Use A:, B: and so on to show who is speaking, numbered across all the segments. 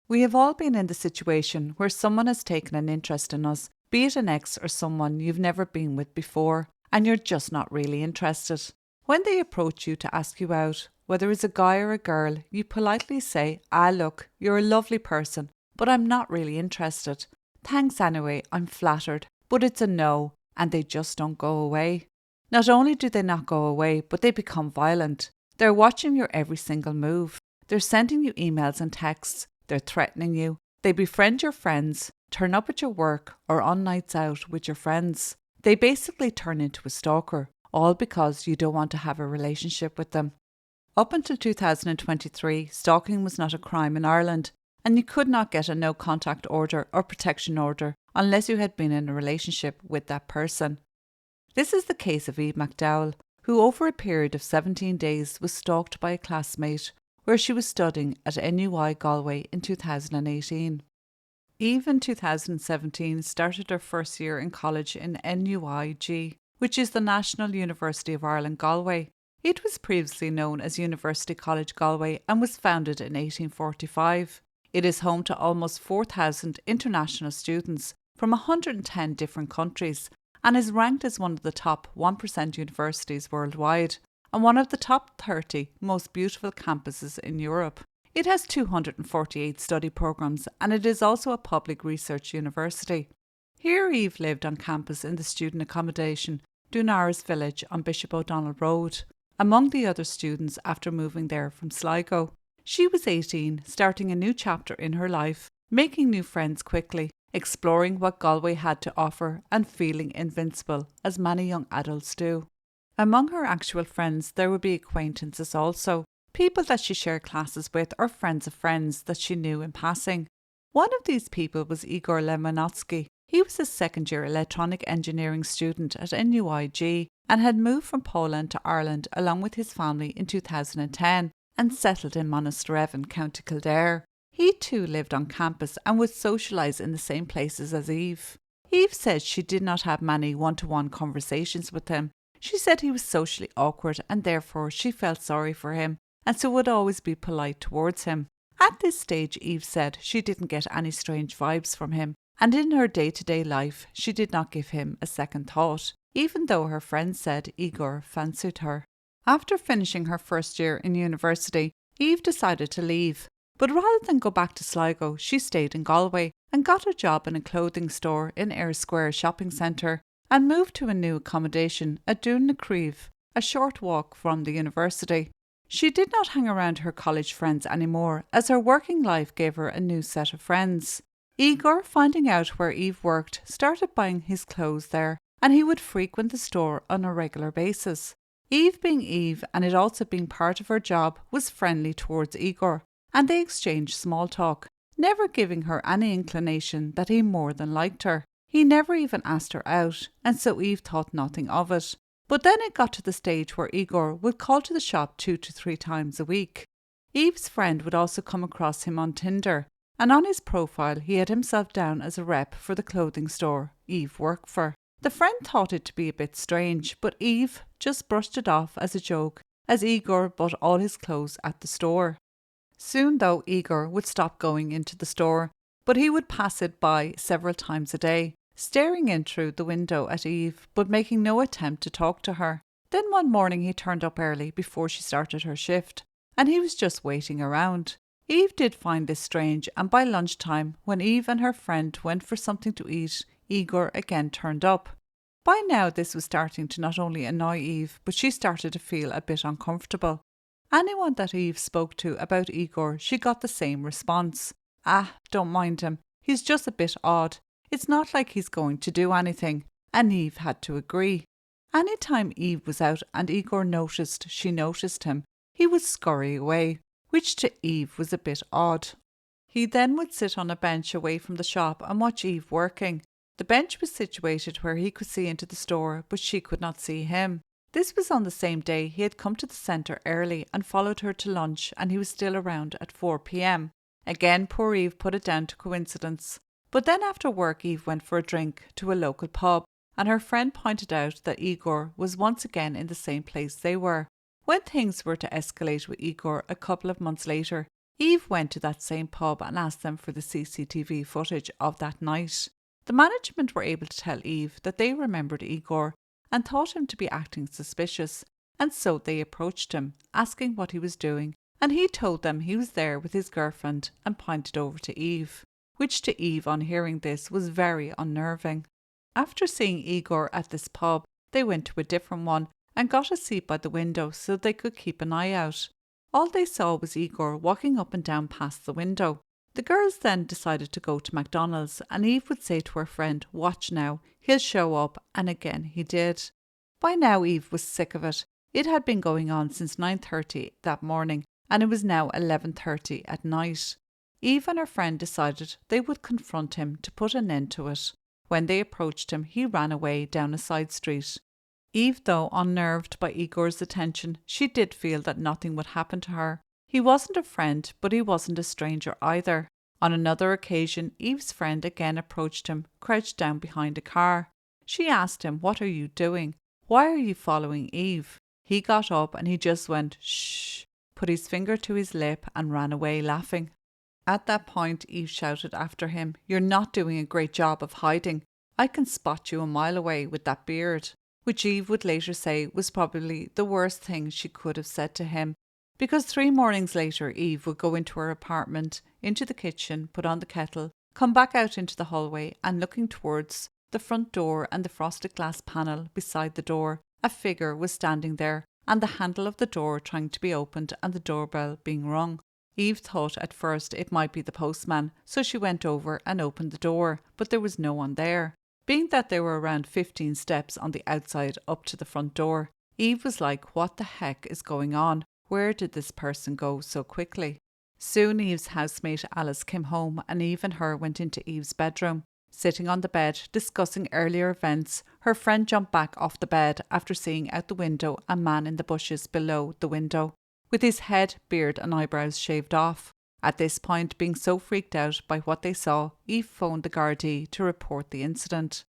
A: We have all been in the situation where someone has taken an interest in us, be it an ex or someone you've never been with before, and you're just not really interested. When they approach you to ask you out, whether it's a guy or a girl, you politely say, "Ah, look, you're a lovely person, but I'm not really interested. Thanks anyway, I'm flattered," but it's a no, and they just don't go away. Not only do they not go away, but they become violent. They're watching your every single move. They're sending you emails and texts. They're threatening you. They befriend your friends, turn up at your work or on nights out with your friends. They basically turn into a stalker, all because you don't want to have a relationship with them. Up until 2023, stalking was not a crime in Ireland, and you could not get a no contact order or protection order unless you had been in a relationship with that person. This is the case of Eve McDowell, who over a period of 17 days was stalked by a classmate where she was studying at NUI Galway in 2018. Eve in 2017 started her first year in college in NUIG, which is the National University of Ireland Galway. It was previously known as University College Galway and was founded in 1845. It is home to almost 4,000 international students from 110 different countries and is ranked as one of the top 1% universities worldwide and one of the top 30 most beautiful campuses in Europe. It has 248 study programmes and it is also a public research university. Here Eve lived on campus in the student accommodation, Dunara's Village on Bishop O'Donnell Road, among the other students after moving there from Sligo. She was 18, starting a new chapter in her life, making new friends quickly, exploring what Galway had to offer and feeling invincible, as many young adults do. Among her actual friends there would be acquaintances also, people that she shared classes with or friends of friends that she knew in passing. One of these people was Eigor Lemanotsky. He was a second-year electronic engineering student at NUIG and had moved from Poland to Ireland along with his family in 2010 and settled in Monasterevin, County Kildare. He too lived on campus and would socialise in the same places as Eve. Eve said she did not have many one-to-one conversations with him. She said he was socially awkward and therefore she felt sorry for him and so would always be polite towards him. At this stage, Eve said she didn't get any strange vibes from him, and in her day-to-day life she did not give him a second thought, even though her friends said Eigor fancied her. After finishing her first year in university, Eve decided to leave, but rather than go back to Sligo, she stayed in Galway and got a job in a clothing store in Eyre Square shopping centre and moved to a new accommodation at Dún na Críomh, a short walk from the university. She did not hang around her college friends anymore, as her working life gave her a new set of friends. Eigor, finding out where Eve worked, started buying his clothes there, and he would frequent the store on a regular basis. Eve being Eve, and it also being part of her job, was friendly towards Eigor, and they exchanged small talk, never giving her any inclination that he more than liked her. He never even asked her out, and so Eve thought nothing of it. But then it got to the stage where Eigor would call to the shop 2 to 3 times a week. Eve's friend would also come across him on Tinder, and on his profile he had himself down as a rep for the clothing store Eve worked for. The friend thought it to be a bit strange, but Eve just brushed it off as a joke, as Eigor bought all his clothes at the store. Soon though, Eigor would stop going into the store, but he would pass it by several times a day, staring in through the window at Eve, but making no attempt to talk to her. Then one morning he turned up early before she started her shift, and he was just waiting around. Eve did find this strange, and by lunchtime, when Eve and her friend went for something to eat, Eigor again turned up. By now this was starting to not only annoy Eve, but she started to feel a bit uncomfortable. Anyone that Eve spoke to about Eigor, she got the same response. "Ah, don't mind him. He's just a bit odd. It's not like he's going to do anything," and Eve had to agree. Any time Eve was out and Eigor noticed she noticed him, he would scurry away, which to Eve was a bit odd. He then would sit on a bench away from the shop and watch Eve working. The bench was situated where he could see into the store, but she could not see him. This was on the same day he had come to the centre early and followed her to lunch, and he was still around at 4 p.m. Again, poor Eve put it down to coincidence. But then after work Eve went for a drink to a local pub, and her friend pointed out that Eigor was once again in the same place they were. When things were to escalate with Eigor a couple of months later, Eve went to that same pub and asked them for the CCTV footage of that night. The management were able to tell Eve that they remembered Eigor and thought him to be acting suspicious, and so they approached him, asking what he was doing, and he told them he was there with his girlfriend and pointed over to Eve, which to Eve on hearing this was very unnerving. After seeing Eigor at this pub, they went to a different one and got a seat by the window so they could keep an eye out. All they saw was Eigor walking up and down past the window. The girls then decided to go to McDonald's, and Eve would say to her friend, "Watch now, he'll show up," and again he did. By now Eve was sick of it. It had been going on since 9:30 that morning, and it was now 11:30 at night. Eve and her friend decided they would confront him to put an end to it. When they approached him, he ran away down a side street. Eve, though unnerved by Igor's attention, she did feel that nothing would happen to her. He wasn't a friend, but he wasn't a stranger either. On another occasion, Eve's friend again approached him, crouched down behind a car. She asked him, "What are you doing? Why are you following Eve?" He got up and he just went, "Shh," put his finger to his lip and ran away laughing. At that point, Eve shouted after him, "You're not doing a great job of hiding. I can spot you a mile away with that beard," which Eve would later say was probably the worst thing she could have said to him, because 3 mornings later Eve would go into her apartment, into the kitchen, put on the kettle, come back out into the hallway, and looking towards the front door and the frosted glass panel beside the door, a figure was standing there, and the handle of the door trying to be opened and the doorbell being rung. Eve thought at first it might be the postman, so she went over and opened the door, but there was no one there. Being that there were around 15 steps on the outside up to the front door, Eve was like, "What the heck is going on? Where did this person go so quickly?" Soon Eve's housemate Alice came home, and Eve and her went into Eve's bedroom. Sitting on the bed, discussing earlier events, her friend jumped back off the bed after seeing out the window a man in the bushes below the window, with his head, beard and eyebrows shaved off. At this point, being so freaked out by what they saw, Eve phoned the Gardaí to report the incident.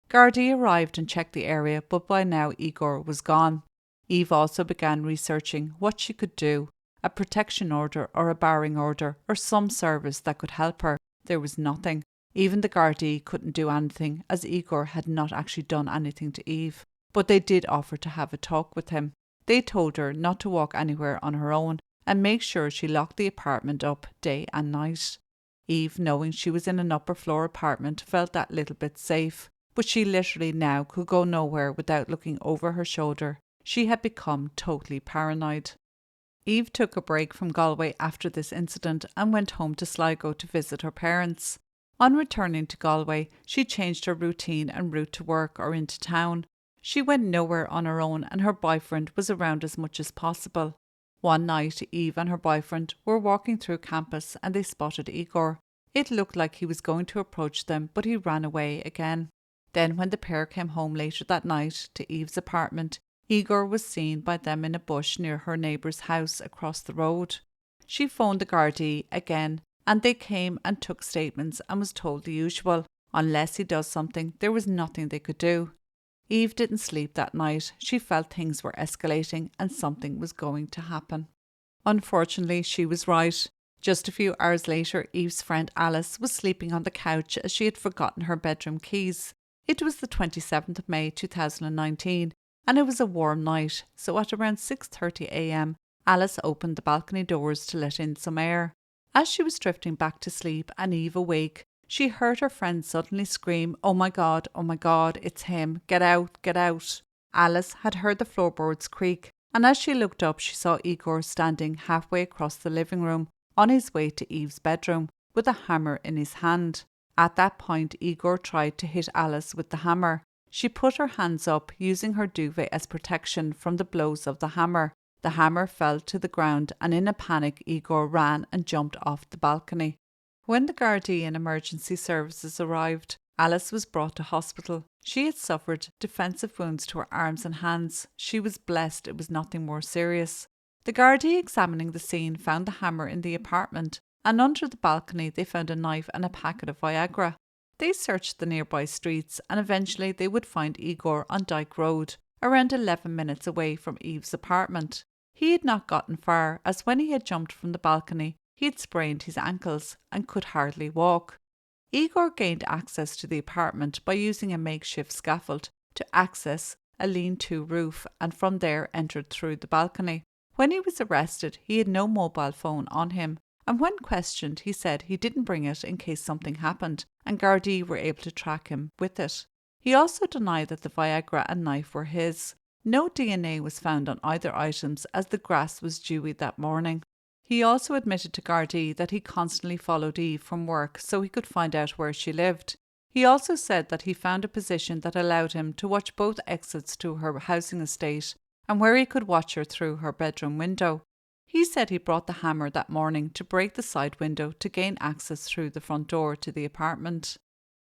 A: Gardaí arrived and checked the area, but by now Eigor was gone. Eve also began researching what she could do, a protection order or a barring order or some service that could help her. There was nothing. Even the Gardaí couldn't do anything, as Eigor had not actually done anything to Eve, but they did offer to have a talk with him. They told her not to walk anywhere on her own and make sure she locked the apartment up day and night. Eve, knowing she was in an upper floor apartment, felt that little bit safe, but she literally now could go nowhere without looking over her shoulder. She had become totally paranoid. Eve took a break from Galway after this incident and went home to Sligo to visit her parents. On returning to Galway, she changed her routine and route to work or into town. She went nowhere on her own, and her boyfriend was around as much as possible. One night, Eve and her boyfriend were walking through campus and they spotted Eigor. It looked like he was going to approach them, but he ran away again. Then when the pair came home later that night to Eve's apartment, Eigor was seen by them in a bush near her neighbour's house across the road. She phoned the Gardaí again, and they came and took statements and was told the usual. Unless he does something, there was nothing they could do. Eve didn't sleep that night. She felt things were escalating and something was going to happen. Unfortunately, she was right. Just a few hours later, Eve's friend Alice was sleeping on the couch as she had forgotten her bedroom keys. It was the 27th of May 2019 and it was a warm night, so at around 6:30 a.m, Alice opened the balcony doors to let in some air. As she was drifting back to sleep and Eve awake, she heard her friend suddenly scream, oh my God, it's him, get out, get out." Alice had heard the floorboards creak, and as she looked up she saw Eigor standing halfway across the living room on his way to Eve's bedroom with a hammer in his hand. At that point, Eigor tried to hit Alice with the hammer. She put her hands up, using her duvet as protection from the blows of the hammer. The hammer fell to the ground, and in a panic Eigor ran and jumped off the balcony. When the Gardaí and emergency services arrived, Alice was brought to hospital. She had suffered defensive wounds to her arms and hands. She was blessed it was nothing more serious. The Gardaí examining the scene found the hammer in the apartment, and under the balcony they found a knife and a packet of Viagra. They searched the nearby streets, and eventually they would find Eigor on Dyke Road, around 11 minutes away from Eve's apartment. He had not gotten far, as when he had jumped from the balcony, He had sprained his ankles and could hardly walk. Eigor gained access to the apartment by using a makeshift scaffold to access a lean-to roof and from there entered through the balcony. When he was arrested, he had no mobile phone on him, and when questioned, he said he didn't bring it in case something happened, and Gardaí were able to track him with it. He also denied that the Viagra and knife were his. No DNA was found on either items as the grass was dewy that morning. He also admitted to Gardaí that he constantly followed Eve from work so he could find out where she lived. He also said that he found a position that allowed him to watch both exits to her housing estate and where he could watch her through her bedroom window. He said he brought the hammer that morning to break the side window to gain access through the front door to the apartment.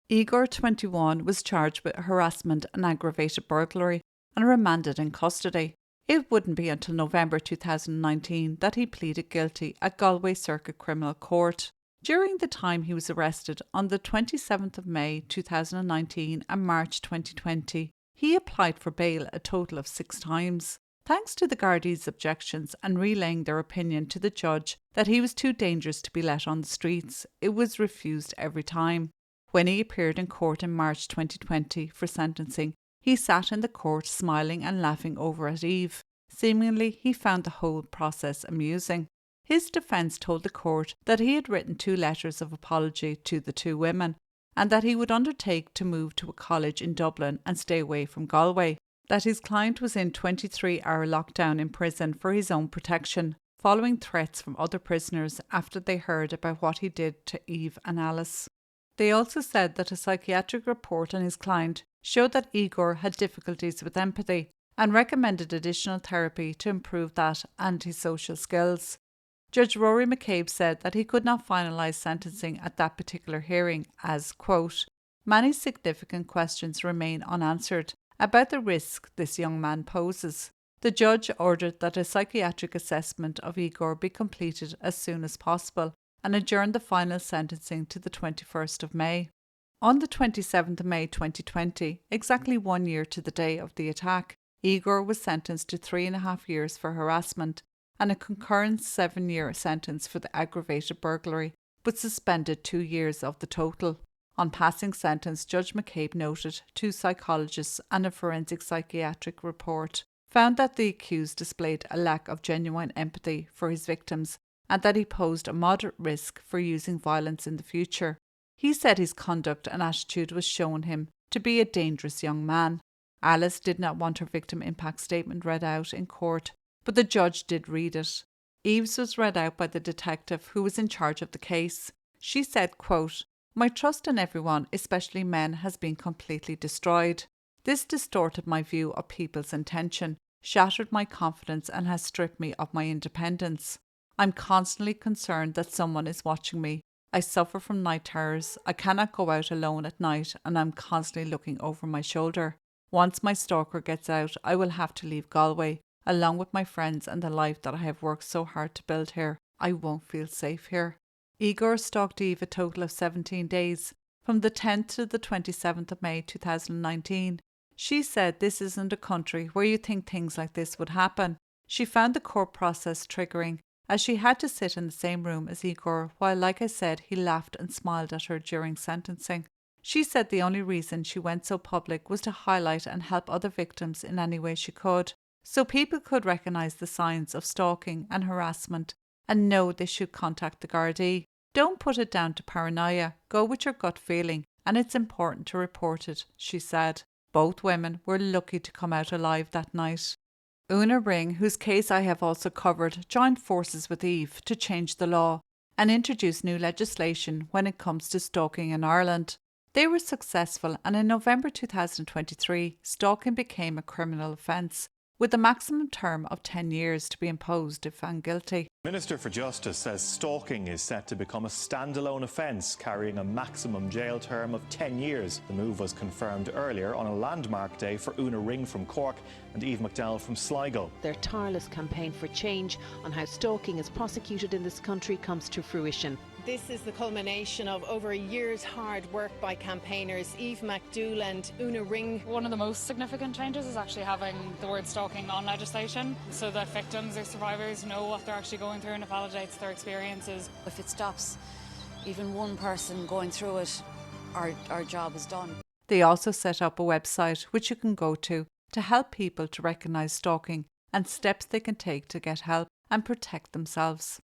A: Eigor, 21, was charged with harassment and aggravated burglary and remanded in custody. It wouldn't be until November 2019 that he pleaded guilty at Galway Circuit Criminal Court. During the time he was arrested on the 27th of May 2019 and March 2020, he applied for bail a total of 6 times. Thanks to the Gardaí's objections and relaying their opinion to the judge that he was too dangerous to be let on the streets, it was refused every time. When he appeared in court in March 2020 for sentencing, he sat in the court smiling and laughing over at Eve. Seemingly, he found the whole process amusing. His defence told the court that he had written 2 letters of apology to the 2 women and that he would undertake to move to a college in Dublin and stay away from Galway, that his client was in 23-hour lockdown in prison for his own protection, following threats from other prisoners after they heard about what he did to Eve and Alice. They also said that a psychiatric report on his client showed that Eigor had difficulties with empathy and recommended additional therapy to improve that and his social skills. Judge Rory McCabe said that he could not finalise sentencing at that particular hearing as, quote, many significant questions remain unanswered about the risk this young man poses. The judge ordered that a psychiatric assessment of Eigor be completed as soon as possible and adjourned the final sentencing to the 21st of May. On the 27th of May 2020, exactly 1 year to the day of the attack, Eigor was sentenced to 3.5 years for harassment and a concurrent 7-year sentence for the aggravated burglary, but suspended 2 years of the total. On passing sentence, Judge McCabe noted 2 psychologists and a forensic psychiatric report found that the accused displayed a lack of genuine empathy for his victims and that he posed a moderate risk for using violence in the future. He said his conduct and attitude was shown him to be a dangerous young man. Alice did not want her victim impact statement read out in court, but the judge did read it. Eve's was read out by the detective who was in charge of the case. She said, quote, my trust in everyone, especially men, has been completely destroyed. This distorted my view of people's intention, shattered my confidence and has stripped me of my independence. I'm constantly concerned that someone is watching me. I suffer from night terrors. I cannot go out alone at night and I'm constantly looking over my shoulder. Once my stalker gets out, I will have to leave Galway, along with my friends and the life that I have worked so hard to build here. I won't feel safe here. Eigor stalked Eve a total of 17 days, from the 10th to the 27th of May 2019. She said this isn't a country where you think things like this would happen. She found the court process triggering, as she had to sit in the same room as Eigor while, like I said, he laughed and smiled at her during sentencing. She said the only reason she went so public was to highlight and help other victims in any way she could, so people could recognise the signs of stalking and harassment and know they should contact the Gardaí. Don't put it down to paranoia, go with your gut feeling, and it's important to report it, she said. Both women were lucky to come out alive that night. Una Ring, whose case I have also covered, joined forces with Eve to change the law and introduce new legislation when it comes to stalking in Ireland. They were successful, and in November 2023, stalking became a criminal offence, with a maximum term of 10 years to be imposed if found guilty.
B: Minister for Justice says stalking is set to become a standalone offence, carrying a maximum jail term of 10 years. The move was confirmed earlier on a landmark day for Una Ring from Cork and Eve McDowell from Sligo.
C: Their tireless campaign for change on how stalking is prosecuted in this country comes to fruition. This is the culmination of over a year's hard work by campaigners Eve MacDougall and Una Ring.
D: One of the most significant changes is actually having the word stalking on legislation so that victims or survivors know what they're actually going through and it validates their experiences.
E: If it stops even one person going through it, our job is done.
A: They also set up a website which you can go to help people to recognise stalking and steps they can take to get help and protect themselves.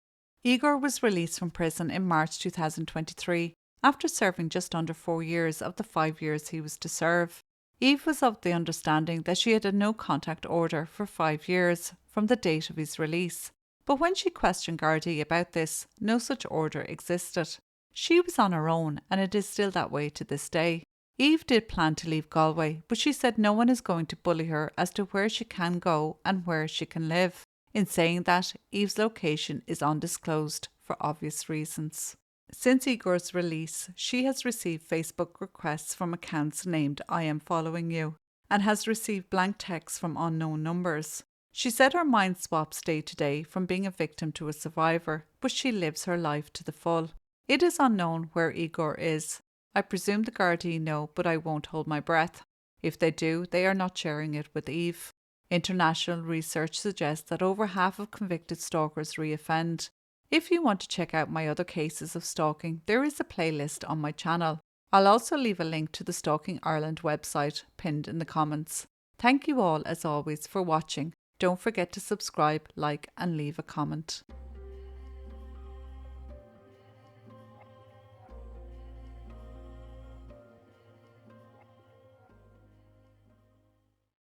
A: Eigor was released from prison in March 2023 after serving just under 4 years of the 5 years he was to serve. Eve was of the understanding that she had a no contact order for 5 years from the date of his release, but when she questioned Gardaí about this, no such order existed. She was on her own and it is still that way to this day. Eve did plan to leave Galway, but she said no one is going to bully her as to where she can go and where she can live. In saying that, Eve's location is undisclosed for obvious reasons. Since Eigor's release, she has received Facebook requests from accounts named I Am Following You and has received blank texts from unknown numbers. She said her mind swaps day to day from being a victim to a survivor, but she lives her life to the full. It is unknown where Eigor is. I presume the Gardaí know, but I won't hold my breath. If they do, they are not sharing it with Eve. International research suggests that over half of convicted stalkers reoffend. If you want to check out my other cases of stalking, there is a playlist on my channel. I'll also leave a link to the Stalking Ireland website pinned in the comments. Thank you all as always for watching. Don't forget to subscribe, like and leave a comment.